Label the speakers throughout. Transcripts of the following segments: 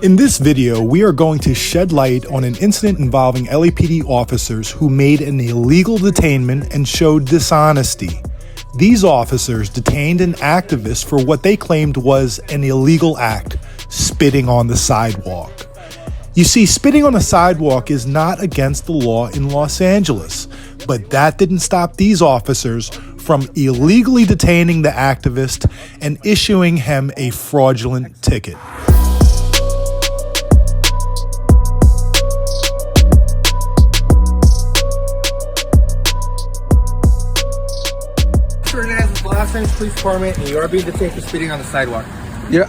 Speaker 1: In this video, we are going to shed light on an incident involving LAPD officers who made an illegal detainment and showed dishonesty. These officers detained an activist for what they claimed was an illegal act, spitting on the sidewalk. You see, spitting on the sidewalk is not against the law in Los Angeles, but that didn't stop these officers from illegally detaining the activist and issuing him a fraudulent ticket.
Speaker 2: Hernandez, Los Angeles Police Department, and you are being detained for spitting on the sidewalk.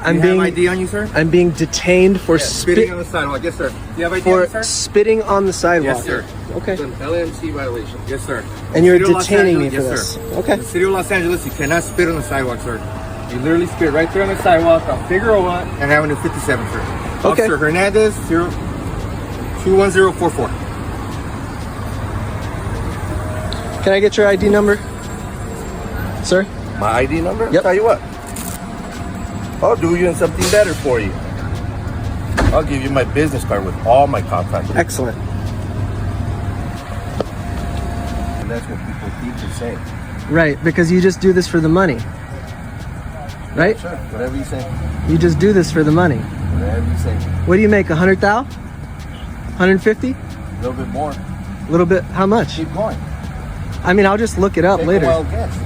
Speaker 3: I'm
Speaker 2: being ID on you, sir?
Speaker 3: I'm being detained for
Speaker 2: spitting on the sidewalk. Yes, sir. Do you have ID on you, sir?
Speaker 3: Spitting on the sidewalk.
Speaker 2: Yes, sir.
Speaker 3: Okay.
Speaker 2: It's an LAMC violation. Yes, sir.
Speaker 3: And you're detaining me for this.
Speaker 2: Sir.
Speaker 3: Okay.
Speaker 2: In the city of Los Angeles, you cannot spit on the sidewalk, sir. You literally spit right there on the sidewalk on Figueroa and Avenue 57, sir.
Speaker 3: Okay.
Speaker 2: Officer Hernandez, 21044.
Speaker 3: Can I get your ID number, sir?
Speaker 4: My ID number?
Speaker 3: Yep.
Speaker 4: Tell you what, I'll do you something better for you. I'll give you my business card with all my contact info.
Speaker 3: Excellent.
Speaker 4: And that's what people keep to say.
Speaker 3: Right, because you just do this for the money. Right?
Speaker 4: Sure, whatever you say.
Speaker 3: You just do this for the money.
Speaker 4: Whatever you say.
Speaker 3: What do you make, 100,000? 150?
Speaker 4: A little bit more.
Speaker 3: A little bit, how much?
Speaker 4: Keep going.
Speaker 3: I mean, I'll just look it up
Speaker 4: Take
Speaker 3: later.
Speaker 4: a wild guess.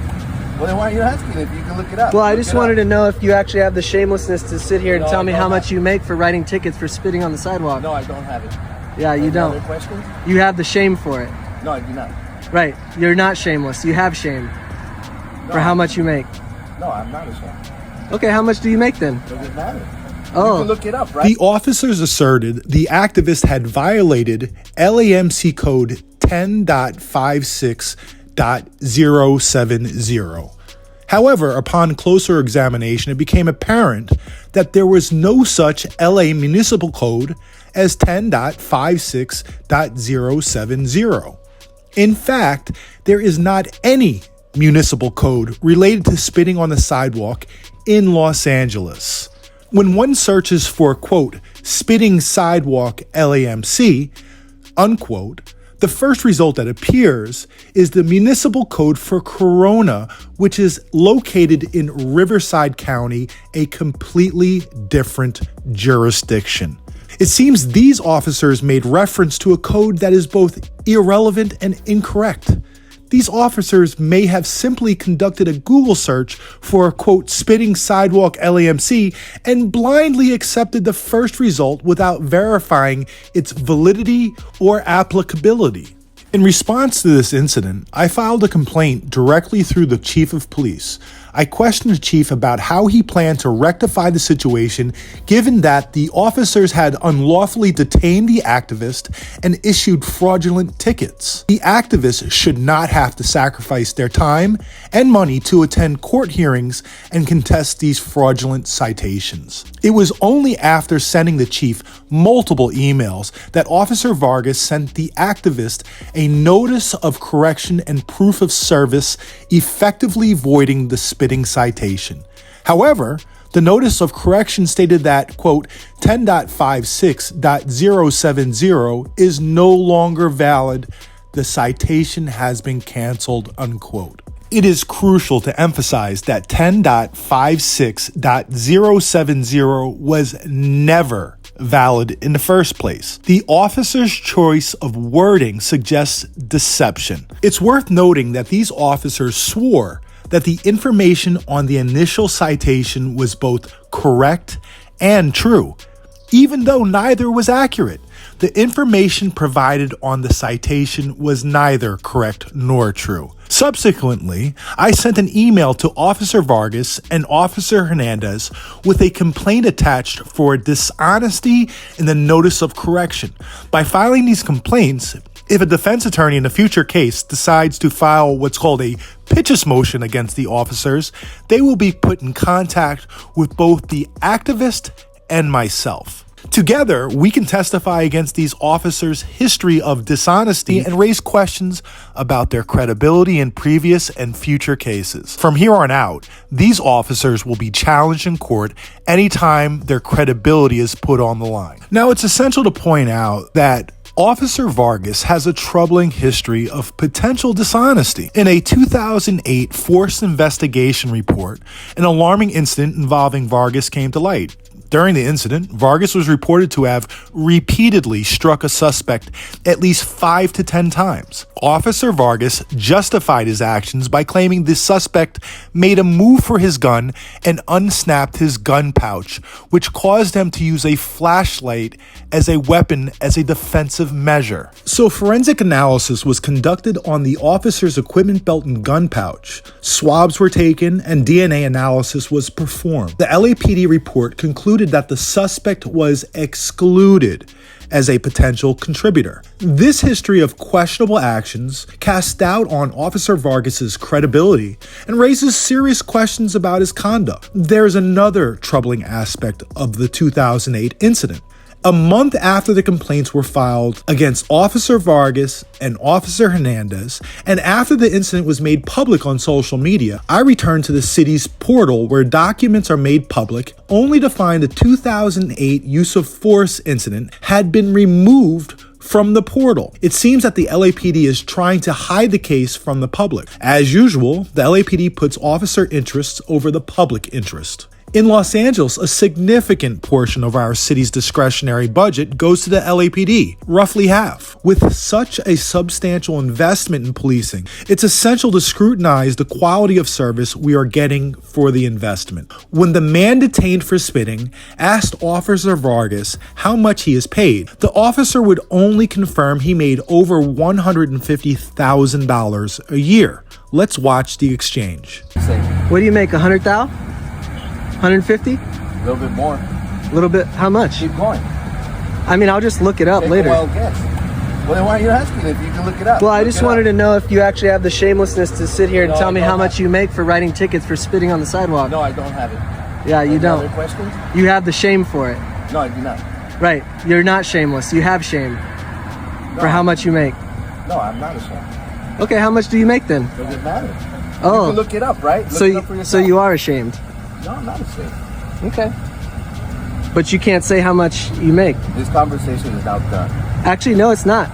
Speaker 4: Well, then why are you asking if you can look it up?
Speaker 3: Well, I
Speaker 4: Look
Speaker 3: just
Speaker 4: it
Speaker 3: wanted
Speaker 4: up.
Speaker 3: to know if you actually have the shamelessness to sit here and
Speaker 4: No,
Speaker 3: tell me
Speaker 4: I
Speaker 3: how
Speaker 4: don't
Speaker 3: much you make for writing tickets for spitting on the sidewalk.
Speaker 4: No, I don't have it.
Speaker 3: Yeah, you
Speaker 4: Any
Speaker 3: don't.
Speaker 4: other questions?
Speaker 3: You have the shame for it.
Speaker 4: No, I do not.
Speaker 3: Right. You're not shameless. You have shame for how much you make.
Speaker 4: No, I'm not ashamed.
Speaker 3: Okay, how much do you make then?
Speaker 4: Doesn't matter.
Speaker 3: Oh.
Speaker 4: You can look it up, right?
Speaker 1: The officers asserted the activist had violated LAMC Code 10.56.070. However, upon closer examination, it became apparent that there was no such LA Municipal Code as 10.56.070. In fact, there is not any municipal code related to spitting on the sidewalk in Los Angeles. When one searches for, quote, spitting sidewalk LAMC, unquote, the first result that appears is the municipal code for Corona, which is located in Riverside County, a completely different jurisdiction. It seems these officers made reference to a code that is both irrelevant and incorrect. These officers may have simply conducted a Google search for, quote, spitting sidewalk LAMC and blindly accepted the first result without verifying its validity or applicability. In response to this incident, I filed a complaint directly through the chief of police. I questioned the chief about how he planned to rectify the situation given that the officers had unlawfully detained the activist and issued fraudulent tickets. The activists should not have to sacrifice their time and money to attend court hearings and contest these fraudulent citations. It was only after sending the chief multiple emails that Officer Vargas sent the activist a notice of correction and proof of service, effectively voiding the spitting citation. However, the notice of correction stated that, quote, 10.56.070 is no longer valid. The citation has been canceled, unquote. It is crucial to emphasize that 10.56.070 was never valid in the first place. The officer's choice of wording suggests deception. It's worth noting that these officers swore that the information on the initial citation was both correct and true, even though neither was accurate. The information provided on the citation was neither correct nor true. Subsequently, I sent an email to Officer Vargas and Officer Hernandez with a complaint attached for dishonesty in the notice of correction. By filing these complaints, if a defense attorney in a future case decides to file what's called a pitches motion against the officers, they will be put in contact with both the activist and myself. Together, we can testify against these officers' history of dishonesty and raise questions about their credibility in previous and future cases. From here on out, these officers will be challenged in court anytime their credibility is put on the line. Now, it's essential to point out that Officer Vargas has a troubling history of potential dishonesty. In a 2008 forced investigation report, an alarming incident involving Vargas came to light. During the incident, Vargas was reported to have repeatedly struck a suspect at least 5 to 10 times. Officer Vargas justified his actions by claiming the suspect made a move for his gun and unsnapped his gun pouch, which caused him to use a flashlight as a weapon as a defensive measure. So forensic analysis was conducted on the officer's equipment belt and gun pouch. Swabs were taken and DNA analysis was performed. The LAPD report concluded that the suspect was excluded as a potential contributor. This history of questionable actions casts doubt on Officer Vargas's credibility and raises serious questions about his conduct. There's another troubling aspect of the 2008 incident. A month after the complaints were filed against Officer Vargas and Officer Hernandez, and after the incident was made public on social media, I returned to the city's portal where documents are made public, only to find the 2008 use of force incident had been removed from the portal. It seems that the LAPD is trying to hide the case from the public. As usual, the LAPD puts officer interests over the public interest. In Los Angeles, a significant portion of our city's discretionary budget goes to the LAPD, roughly half. With such a substantial investment in policing, it's essential to scrutinize the quality of service we are getting for the investment. When the man detained for spitting asked Officer Vargas how much he is paid, the officer would only confirm he made over $150,000 a year. Let's watch the exchange.
Speaker 3: What do you make, 100,000? 150?
Speaker 4: A little bit more.
Speaker 3: A little bit, how much?
Speaker 4: Keep going.
Speaker 3: I mean, I'll just look it up
Speaker 4: Take
Speaker 3: later.
Speaker 4: a wild guess. Well, then why are you asking if you can look it up?
Speaker 3: Well, I
Speaker 4: Look
Speaker 3: just
Speaker 4: it
Speaker 3: wanted
Speaker 4: up.
Speaker 3: to know if you actually have the shamelessness to sit here and
Speaker 4: No,
Speaker 3: tell
Speaker 4: I
Speaker 3: me
Speaker 4: don't
Speaker 3: how much
Speaker 4: have-
Speaker 3: you make for writing tickets for spitting on the sidewalk.
Speaker 4: No, I don't have it.
Speaker 3: Yeah, you
Speaker 4: Any
Speaker 3: don't.
Speaker 4: other questions?
Speaker 3: You have the shame for it.
Speaker 4: No, I do not.
Speaker 3: Right. You're not shameless. You have shame
Speaker 4: No,
Speaker 3: for how much you make.
Speaker 4: No, I'm not ashamed.
Speaker 3: Okay, how much do you make then?
Speaker 4: Doesn't matter.
Speaker 3: Oh.
Speaker 4: You can look it up, right? Look
Speaker 3: So
Speaker 4: it
Speaker 3: you,
Speaker 4: up for
Speaker 3: so
Speaker 4: yourself.
Speaker 3: you are ashamed.
Speaker 4: No, I'm not ashamed.
Speaker 3: Okay. But you can't say how much you make.
Speaker 4: This conversation is now done.
Speaker 3: Actually, no, it's not.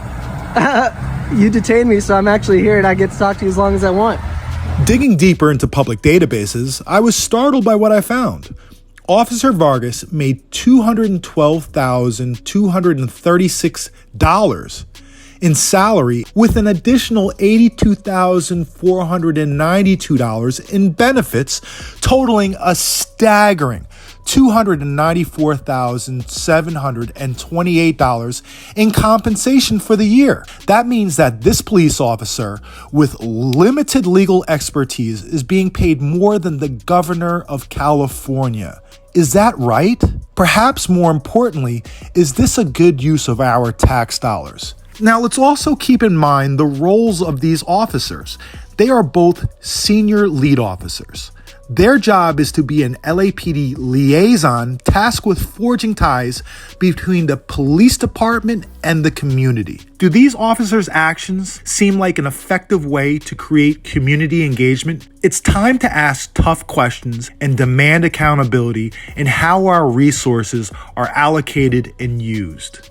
Speaker 3: You detained me, so I'm actually here and I get to talk to you as long as I want.
Speaker 1: Digging deeper into public databases, I was startled by what I found. Officer Vargas made $212,236 in salary, with an additional $82,492 in benefits, totaling a staggering $294,728 in compensation for the year. That means that this police officer with limited legal expertise is being paid more than the governor of California. Is that right? Perhaps more importantly, is this a good use of our tax dollars? Now, let's also keep in mind the roles of these officers. They are both senior lead officers. Their job is to be an LAPD liaison tasked with forging ties between the police department and the community. Do these officers' actions seem like an effective way to create community engagement? It's time to ask tough questions and demand accountability in how our resources are allocated and used.